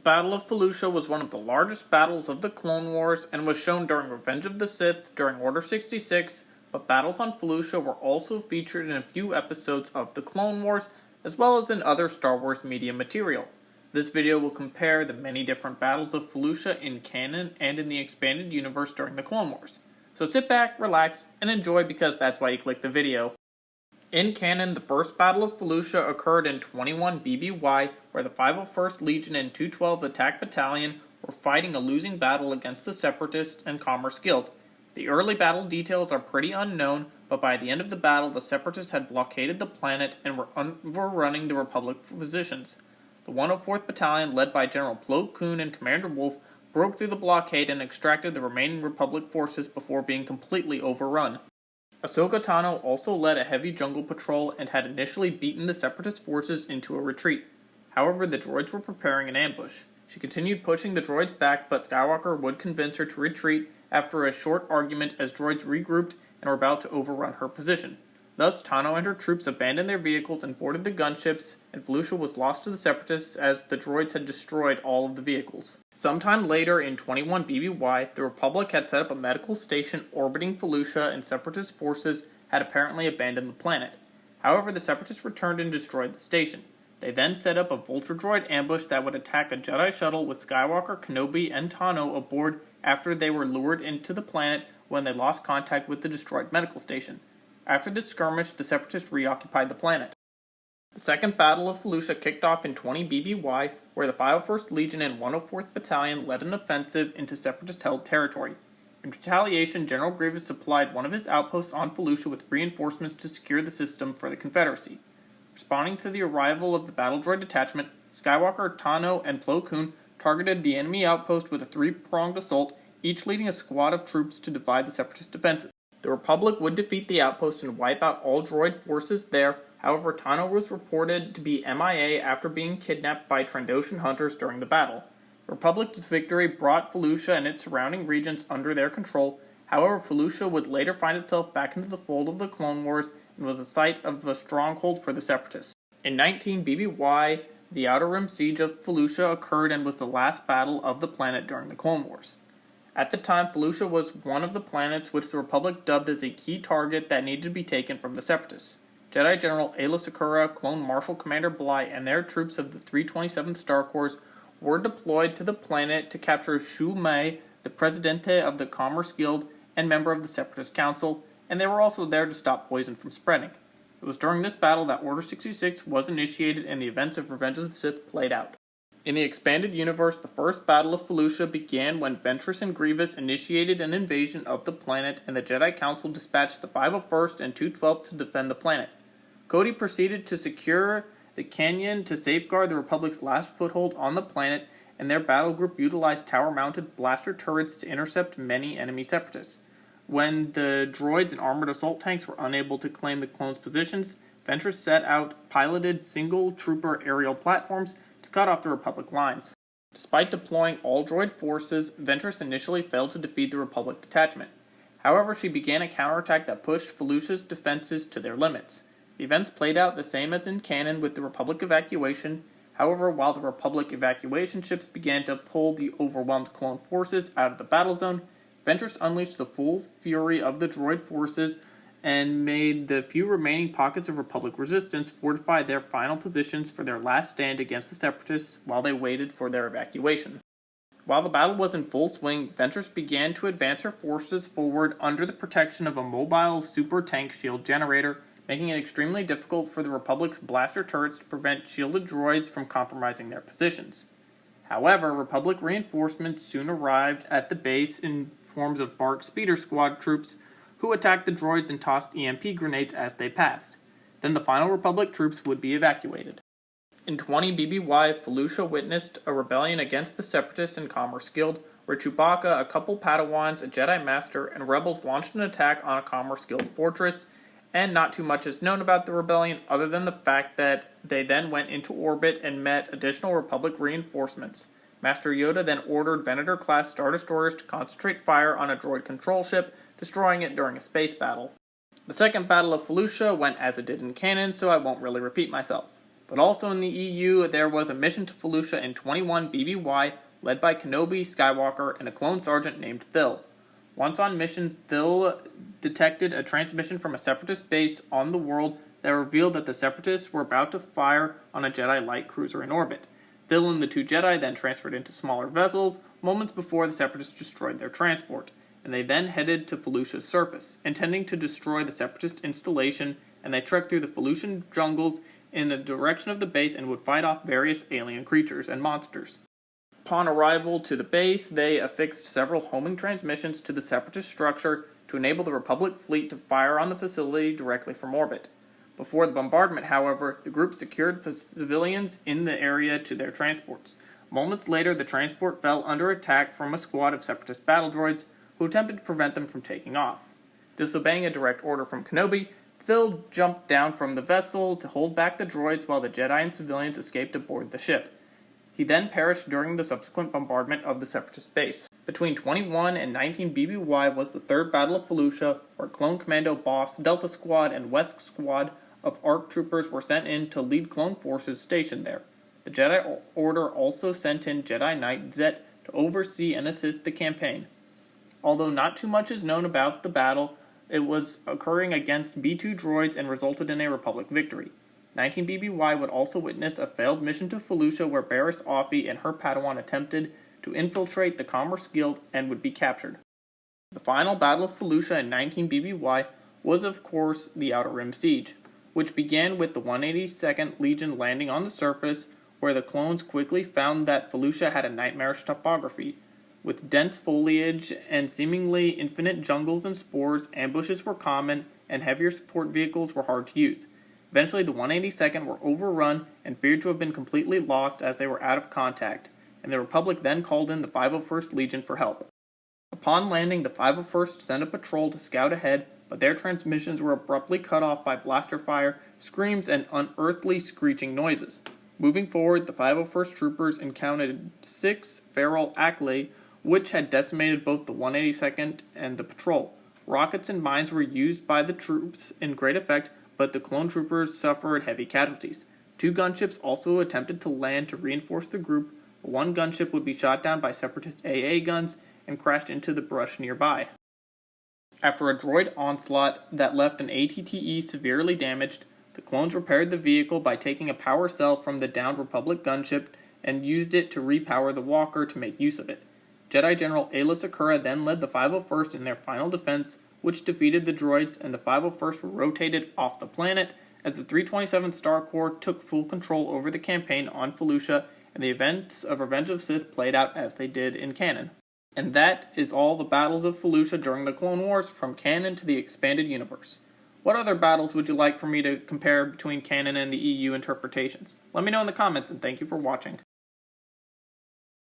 Battle of Felucia was one of the largest battles of the Clone Wars and was shown during Revenge of the Sith during Order 66, but battles on Felucia were also featured in a few episodes of the Clone Wars, as well as in other Star Wars media material. This video will compare the many different battles of Felucia in canon and in the expanded universe during the Clone Wars. So sit back, relax, and enjoy because that's why you clicked the video. In canon, the first Battle of Felucia occurred in 21 BBY, where the 501st Legion and 212th Attack Battalion were fighting a losing battle against the Separatists and Commerce Guild. The early battle details are pretty unknown, but by the end of the battle, the Separatists had blockaded the planet and were overrunning the Republic positions. The 104th Battalion, led by General Plo Koon and Commander Wolf, broke through the blockade and extracted the remaining Republic forces before being completely overrun. Ahsoka Tano also led a heavy jungle patrol and had initially beaten the Separatist forces into a retreat. However, the droids were preparing an ambush. She continued pushing the droids back, but Skywalker would convince her to retreat after a short argument as droids regrouped and were about to overrun her position. Thus, Tano and her troops abandoned their vehicles and boarded the gunships, and Felucia was lost to the Separatists as the droids had destroyed all of the vehicles. Sometime later in 21 BBY, the Republic had set up a medical station orbiting Felucia and Separatist forces had apparently abandoned the planet. However, the Separatists returned and destroyed the station. They then set up a Vulture droid ambush that would attack a Jedi shuttle with Skywalker, Kenobi, and Tano aboard after they were lured into the planet when they lost contact with the destroyed medical station. After this skirmish, the Separatists reoccupied the planet. The Second Battle of Felucia kicked off in 20 BBY, where the 501st Legion and 104th Battalion led an offensive into Separatist-held territory. In retaliation, General Grievous supplied one of his outposts on Felucia with reinforcements to secure the system for the Confederacy. Responding to the arrival of the battle droid detachment, Skywalker, Tano, and Plo Koon targeted the enemy outpost with a three-pronged assault, each leading a squad of troops to divide the Separatist defenses. The Republic would defeat the outpost and wipe out all droid forces there. However, Tano was reported to be MIA after being kidnapped by Trandoshan hunters during the battle. The Republic's victory brought Felucia and its surrounding regions under their control. However, Felucia would later find itself back into the fold of the Clone Wars and was the site of a stronghold for the Separatists. In 19 BBY, the Outer Rim Siege of Felucia occurred and was the last battle of the planet during the Clone Wars. At the time, Felucia was one of the planets which the Republic dubbed as a key target that needed to be taken from the Separatists. Jedi General Aayla Secura, Clone Marshal Commander Bly, and their troops of the 327th Star Corps were deployed to the planet to capture Shu Mei, the Presidente of the Commerce Guild and member of the Separatist Council, and they were also there to stop poison from spreading. It was during this battle that Order 66 was initiated and the events of Revenge of the Sith played out. In the expanded universe, the first Battle of Felucia began when Ventress and Grievous initiated an invasion of the planet and the Jedi Council dispatched the 501st and 212th to defend the planet. Cody proceeded to secure the canyon to safeguard the Republic's last foothold on the planet, and their battle group utilized tower-mounted blaster turrets to intercept many enemy Separatists. When the droids and armored assault tanks were unable to claim the clones' positions, Ventress set out piloted single-trooper aerial platforms to cut off the Republic lines. Despite deploying all droid forces, Ventress initially failed to defeat the Republic detachment. However, she began a counterattack that pushed Felucia's defenses to their limits. The events played out the same as in canon with the Republic evacuation. However, while the Republic evacuation ships began to pull the overwhelmed clone forces out of the battle zone, Ventress unleashed the full fury of the droid forces and made the few remaining pockets of Republic resistance fortify their final positions for their last stand against the Separatists while they waited for their evacuation. While the battle was in full swing, Ventress began to advance her forces forward under the protection of a mobile super tank shield generator, making it extremely difficult for the Republic's blaster turrets to prevent shielded droids from compromising their positions. However, Republic reinforcements soon arrived at the base in forms of BARC Speeder Squad troops who attacked the droids and tossed EMP grenades as they passed. Then the final Republic troops would be evacuated. In 20 BBY, Felucia witnessed a rebellion against the Separatists and Commerce Guild, where Chewbacca, a couple Padawans, a Jedi Master, and rebels launched an attack on a Commerce Guild fortress, and not too much is known about the rebellion other than the fact that they then went into orbit and met additional Republic reinforcements. Master Yoda then ordered Venator-class Star Destroyers to concentrate fire on a droid control ship, destroying it during a space battle. The second Battle of Felucia went as it did in canon, so I won't really repeat myself. But also in the EU, there was a mission to Felucia in 21 BBY, led by Kenobi, Skywalker, and a clone sergeant named Thil. Once on mission, Thil detected a transmission from a Separatist base on the world that revealed that the Separatists were about to fire on a Jedi light cruiser in orbit. Thil and the two Jedi then transferred into smaller vessels moments before the Separatists destroyed their transport, and they then headed to Felucia's surface, intending to destroy the Separatist installation, and they trekked through the Felucian jungles in the direction of the base and would fight off various alien creatures and monsters. Upon arrival to the base, they affixed several homing transmissions to the Separatist structure to enable the Republic fleet to fire on the facility directly from orbit. Before the bombardment, however, the group secured civilians in the area to their transports. Moments later, the transport fell under attack from a squad of Separatist battle droids who attempted to prevent them from taking off. Disobeying a direct order from Kenobi, Thil jumped down from the vessel to hold back the droids while the Jedi and civilians escaped aboard the ship. He then perished during the subsequent bombardment of the Separatist base. Between 21 and 19 BBY was the Third Battle of Felucia, where Clone Commando Boss, Delta Squad, and West Squad of ARC troopers were sent in to lead clone forces stationed there. The Jedi Order also sent in Jedi Knight Zet to oversee and assist the campaign. Although not too much is known about the battle, it was occurring against B-2 droids and resulted in a Republic victory. 19 BBY would also witness a failed mission to Felucia where Barriss Offee and her Padawan attempted to infiltrate the Commerce Guild and would be captured. The final Battle of Felucia in 19 BBY was of course the Outer Rim Siege, which began with the 182nd Legion landing on the surface, where the clones quickly found that Felucia had a nightmarish topography. With dense foliage and seemingly infinite jungles and spores, ambushes were common, and heavier support vehicles were hard to use. Eventually, the 182nd were overrun and feared to have been completely lost as they were out of contact, and the Republic then called in the 501st Legion for help. Upon landing, the 501st sent a patrol to scout ahead, but their transmissions were abruptly cut off by blaster fire, screams, and unearthly screeching noises. Moving forward, the 501st troopers encountered 6 feral Acklay, which had decimated both the 182nd and the patrol. Rockets and mines were used by the troops in great effect, but the clone troopers suffered heavy casualties. 2 gunships also attempted to land to reinforce the group, but 1 gunship would be shot down by Separatist AA guns and crashed into the brush nearby. After a droid onslaught that left an ATTE severely damaged, the clones repaired the vehicle by taking a power cell from the downed Republic gunship and used it to repower the walker to make use of it. Jedi General Aayla Secura then led the 501st in their final defense, which defeated the droids, and the 501st were rotated off the planet as the 327th Star Corps took full control over the campaign on Felucia, and the events of Revenge of Sith played out as they did in canon. And that is all the battles of Felucia during the Clone Wars, from canon to the expanded universe. What other battles would you like for me to compare between canon and the EU interpretations? Let me know in the comments, and thank you for watching.